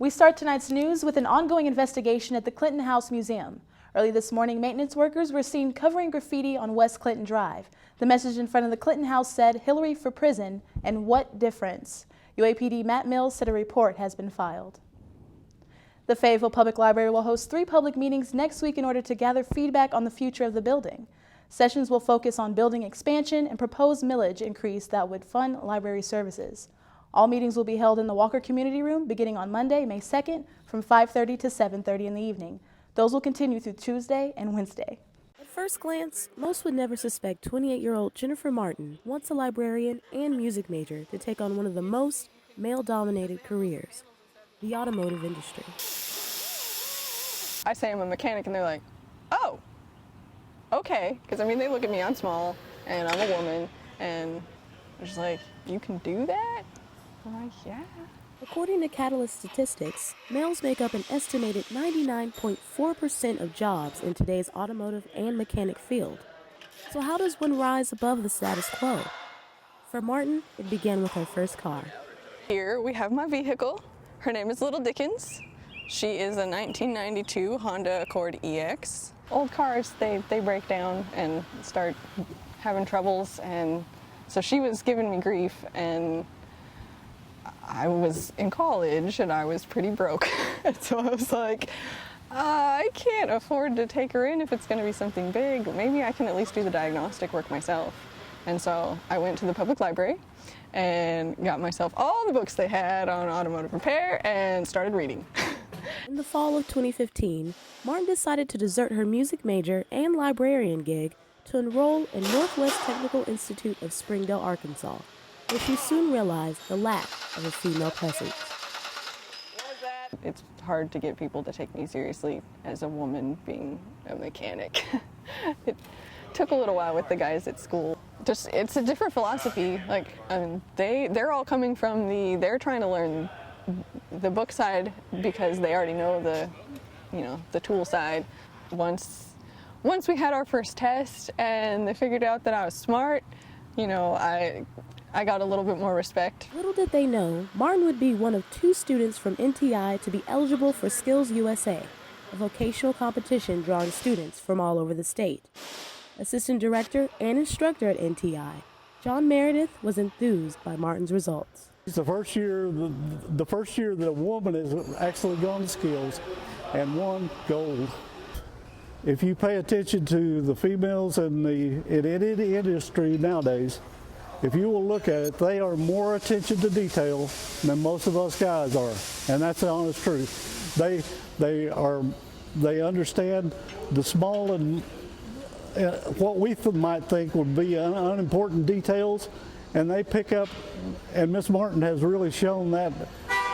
We start tonight's news with an ongoing investigation at the Clinton House Museum. Early this morning, maintenance workers were seen covering graffiti on West Clinton Drive. The message in front of the Clinton House said, "Hillary for prison, and what difference?" UAPD Matt Mills said a report has been filed. The Fayetteville Public Library will host 3 public meetings next week in order to gather feedback on the future of the building. Sessions will focus on building expansion and proposed millage increase that would fund library services. All meetings will be held in the Walker Community Room beginning on Monday, May 2nd from 5:30 to 7:30 in the evening. Those will continue through Tuesday and Wednesday. At first glance, most would never suspect 28-year-old Jennifer Martin, once a librarian and music major, to take on one of the most male-dominated careers, the automotive industry. I say I'm a mechanic and they're like, oh, okay. Because I mean, they look at me, I'm small and I'm a woman and they're just like, you can do that? I'm like, yeah. According to Catalyst statistics, males make up an estimated 99.4% of jobs in today's automotive and mechanic field. So how does one rise above the status quo? For Martin, it began with her first car. Here we have my vehicle. Her name is Little Dickens. She is a 1992 Honda Accord EX. Old cars, they break down and start having troubles, and so she was giving me grief, and I was in college and I was pretty broke. So I was like, I can't afford to take her in if it's going to be something big. Maybe I can at least do the diagnostic work myself. And so I went to the public library and got myself all the books they had on automotive repair and started reading. In the fall of 2015, Martin decided to desert her music major and librarian gig to enroll in Northwest Technical Institute of Springdale, Arkansas, where she soon realized the lack of a female presence. It's hard to get people to take me seriously as a woman being a mechanic. It took a little while with the guys at school. Just, it's a different philosophy. Like, they're all coming from they're trying to learn the book side because they already know the tool side. Once we had our first test and they figured out that I was smart, I got a little bit more respect. Little did they know, Martin would be one of 2 students from NTI to be eligible for Skills USA, a vocational competition drawing students from all over the state. Assistant director and instructor at NTI, John Meredith, was enthused by Martin's results. It's the first year that a woman has actually gone to Skills and won gold. If you pay attention to the females in any industry nowadays, if you will look at it, they are more attention to detail than most of us guys are, and that's the honest truth. They understand the small and what we might think would be unimportant details, and they pick up. And Miss Martin has really shown that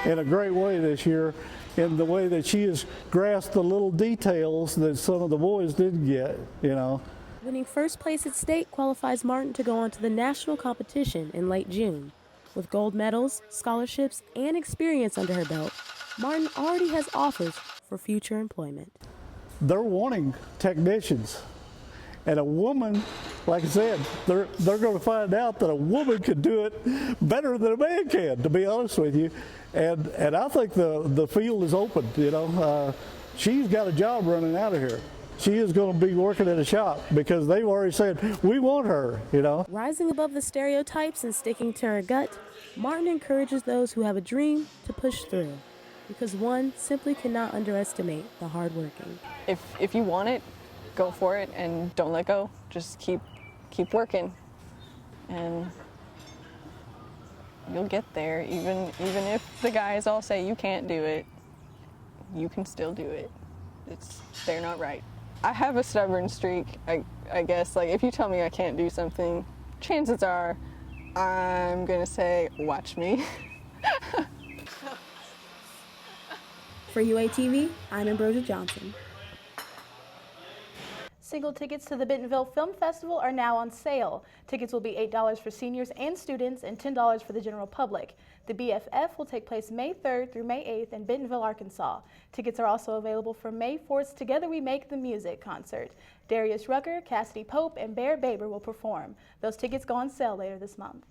in a great way this year, in the way that she has grasped the little details that some of the boys didn't get. Winning first place at state qualifies Martin to go on to the national competition in late June. With gold medals, scholarships, and experience under her belt, Martin already has offers for future employment. They're wanting technicians. And a woman, like I said, they're going to find out that a woman can do it better than a man can, to be honest with you. And I think the field is open, She's got a job running out of here. She is going to be working at a shop because they've already said, we want her, Rising above the stereotypes and sticking to her gut, Martin encourages those who have a dream to push through, because one simply cannot underestimate the hardworking. If you want it, go for it and don't let go. Just keep working, and you'll get there. Even if the guys all say you can't do it, you can still do it. They're not right. I have a stubborn streak, I guess. Like, if you tell me I can't do something, chances are I'm gonna say, watch me. For UATV, I'm Ambrosia Johnson. Single tickets to the Bentonville Film Festival are now on sale. Tickets will be $8 for seniors and students and $10 for the general public. The BFF will take place May 3rd through May 8th in Bentonville, Arkansas. Tickets are also available for May 4th's Together We Make the Music concert. Darius Rucker, Cassidy Pope, and Bear Baber will perform. Those tickets go on sale later this month.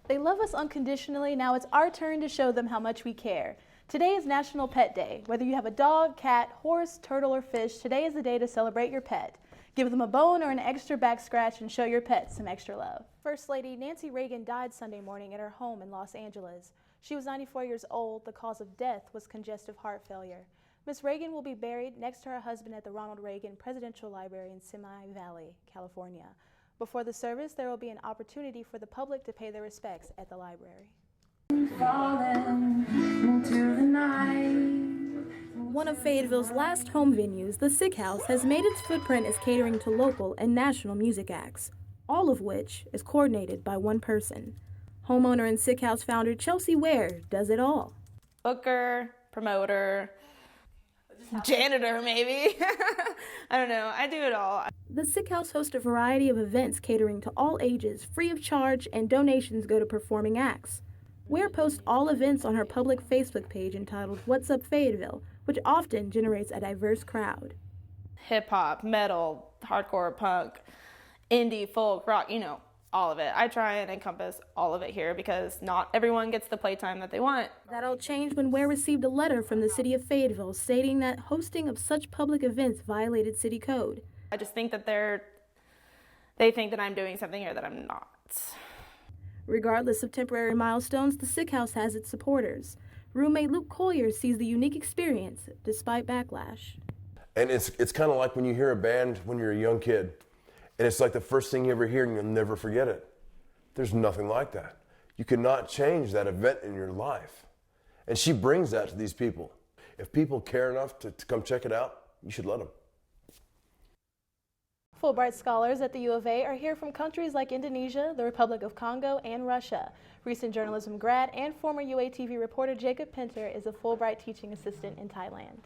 They love us unconditionally. Now it's our turn to show them how much we care. Today is National Pet Day. Whether you have a dog, cat, horse, turtle, or fish, today is the day to celebrate your pet. Give them a bone or an extra back scratch and show your pet some extra love. First Lady Nancy Reagan died Sunday morning at her home in Los Angeles. She was 94 years old. The cause of death was congestive heart failure. Ms. Reagan will be buried next to her husband at the Ronald Reagan Presidential Library in Simi Valley, California. Before the service, there will be an opportunity for the public to pay their respects at the library. One of Fayetteville's last home venues, the Sick House, has made its footprint as catering to local and national music acts, all of which is coordinated by one person. Homeowner and Sick House founder Chelsea Ware does it all. Booker, promoter, janitor maybe. I don't know, I do it all. The Sick House hosts a variety of events catering to all ages, free of charge, and donations go to performing acts. Ware posts all events on her public Facebook page entitled What's Up Fayetteville, which often generates a diverse crowd. Hip hop, metal, hardcore, punk, indie, folk, rock, all of it. I try and encompass all of it here because not everyone gets the playtime that they want. That all changed when Ware received a letter from the city of Fayetteville stating that hosting of such public events violated city code. I just think that they think that I'm doing something here that I'm not. Regardless of temporary milestones, the Sick House has its supporters. Roommate Luke Collier sees the unique experience despite backlash. And it's kind of like when you hear a band when you're a young kid, and it's like the first thing you ever hear and you'll never forget it. There's nothing like that. You cannot change that event in your life. And she brings that to these people. If people care enough to come check it out, you should let them. Fulbright scholars at the U of A are here from countries like Indonesia, the Republic of Congo, and Russia. Recent journalism grad and former UATV reporter Jacob Pinter is a Fulbright teaching assistant in Thailand.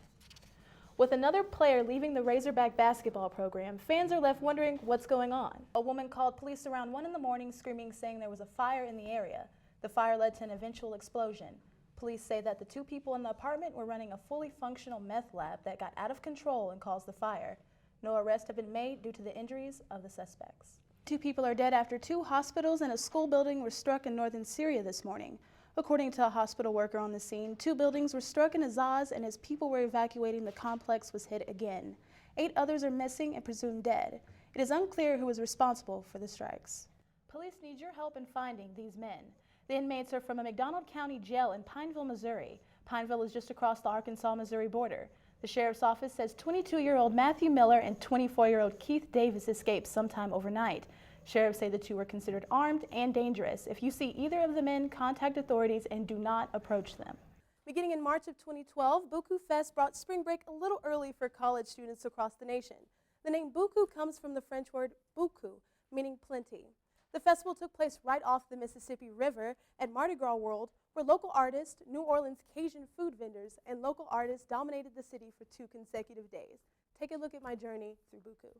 With another player leaving the Razorback basketball program, fans are left wondering what's going on. A woman called police around 1 in the morning screaming, saying there was a fire in the area. The fire led to an eventual explosion. Police say that the two people in the apartment were running a fully functional meth lab that got out of control and caused the fire. No arrests have been made due to the injuries of the suspects. 2 people are dead after 2 hospitals and a school building were struck in northern Syria this morning. According to a hospital worker on the scene, 2 buildings were struck in Azaz, and as people were evacuating, the complex was hit again. 8 others are missing and presumed dead. It is unclear who is responsible for the strikes. Police need your help in finding these men. The inmates are from a McDonald County jail in Pineville, Missouri. Pineville is just across the Arkansas-Missouri border. The sheriff's office says 22-year-old Matthew Miller and 24-year-old Keith Davis escaped sometime overnight. Sheriffs say the 2 were considered armed and dangerous. If you see either of the men, contact authorities and do not approach them. Beginning in March of 2012, Buku Fest brought spring break a little early for college students across the nation. The name Buku comes from the French word beaucoup, meaning plenty. The festival took place right off the Mississippi River at Mardi Gras World, where local artists, New Orleans Cajun food vendors, and local artists dominated the city for 2 consecutive days. Take a look at my journey through Buku.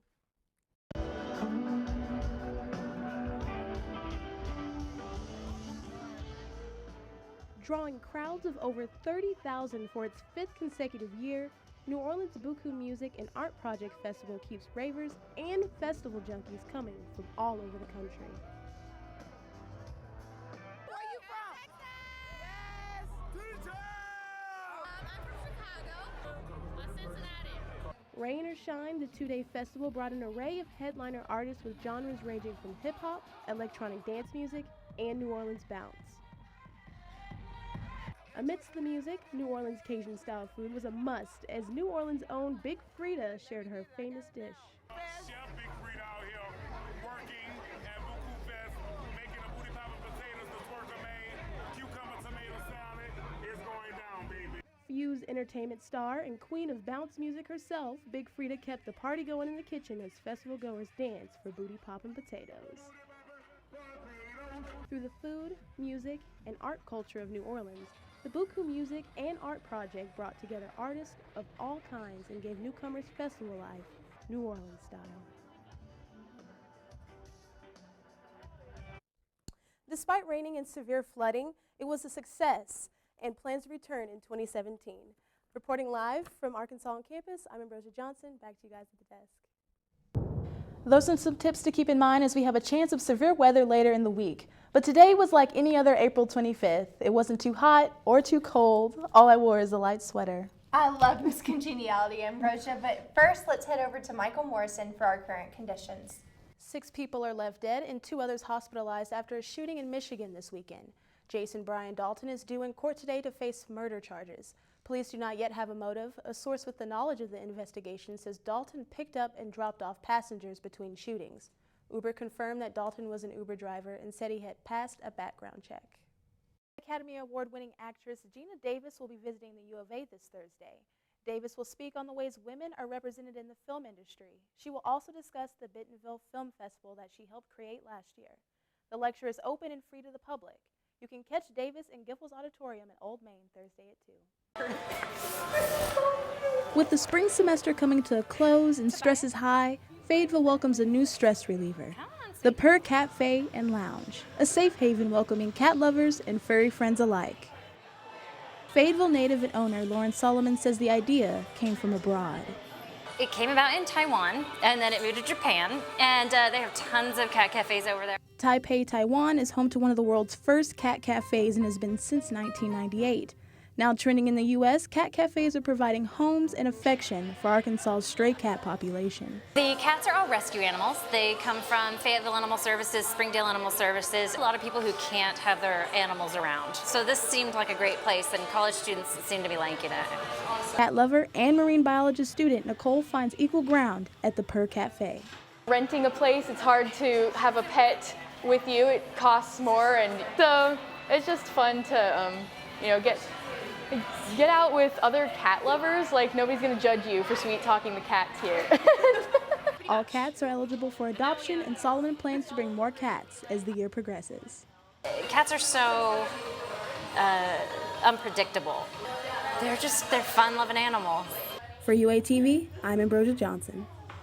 Drawing crowds of over 30,000 for its 5th consecutive year, New Orleans Buku Music and Art Project Festival keeps ravers and festival junkies coming from all over the country. Where are you from? Texas! Yes! I'm from Chicago. Cincinnati. Rain or shine, the 2-day festival brought an array of headliner artists with genres ranging from hip-hop, electronic dance music, and New Orleans bounce. Amidst the music, New Orleans Cajun-style food was a must, as New Orleans' own Big Frida shared her famous dish. Chef Big Frida out here working at Buku Fest, making a booty poppin' potatoes, the twerker made, cucumber tomato salad. It's going down, baby. Fuse entertainment star and queen of bounce music herself, Big Frida kept the party going in the kitchen as festival goers danced for booty poppin' potatoes. Through the food, music, and art culture of New Orleans, the Buku Music and Art Project brought together artists of all kinds and gave newcomers festival life, New Orleans style. Despite raining and severe flooding, it was a success, and plans to return in 2017. Reporting live from Arkansas on campus, I'm Ambrosia Johnson. Back to you guys at the desk. Those are some tips to keep in mind as we have a chance of severe weather later in the week. But today was like any other April 25th. It wasn't too hot or too cold. All I wore is a light sweater. I loved Miss Congeniality, Ambrosia, but first let's head over to Michael Morrison for our current conditions. 6 people are left dead and 2 others hospitalized after a shooting in Michigan this weekend. Jason Brian Dalton is due in court today to face murder charges. Police do not yet have a motive. A source with the knowledge of the investigation says Dalton picked up and dropped off passengers between shootings. Uber confirmed that Dalton was an Uber driver and said he had passed a background check. Academy Award-winning actress Gina Davis will be visiting the U of A this Thursday. Davis will speak on the ways women are represented in the film industry. She will also discuss the Bentonville Film Festival that she helped create last year. The lecture is open and free to the public. You can catch Davis in Giffords Auditorium in Old Main Thursday at 2. With the spring semester coming to a close and stress is high, Fayetteville welcomes a new stress reliever. The Purr Cafe and Lounge, a safe haven welcoming cat lovers and furry friends alike. Fayetteville native and owner Lauren Solomon says the idea came from abroad. It came about in Taiwan, and then it moved to Japan, and they have tons of cat cafes over there. Taipei, Taiwan is home to one of the world's first cat cafes and has been since 1998. Now trending in the U.S., cat cafes are providing homes and affection for Arkansas's stray cat population. The cats are all rescue animals. They come from Fayetteville Animal Services, Springdale Animal Services. A lot of people who can't have their animals around. So this seemed like a great place, and college students seem to be liking it. Cat lover and marine biologist student Nicole finds equal ground at the Purr Cafe. Renting a place, it's hard to have a pet with you. It costs more, and so it's just fun to get out with other cat lovers. Like, nobody's gonna judge you for sweet talking the cats here. All cats are eligible for adoption, and Solomon plans to bring more cats as the year progresses. Cats are so unpredictable. They're fun-loving animals. For UATV, I'm Ambrosia Johnson.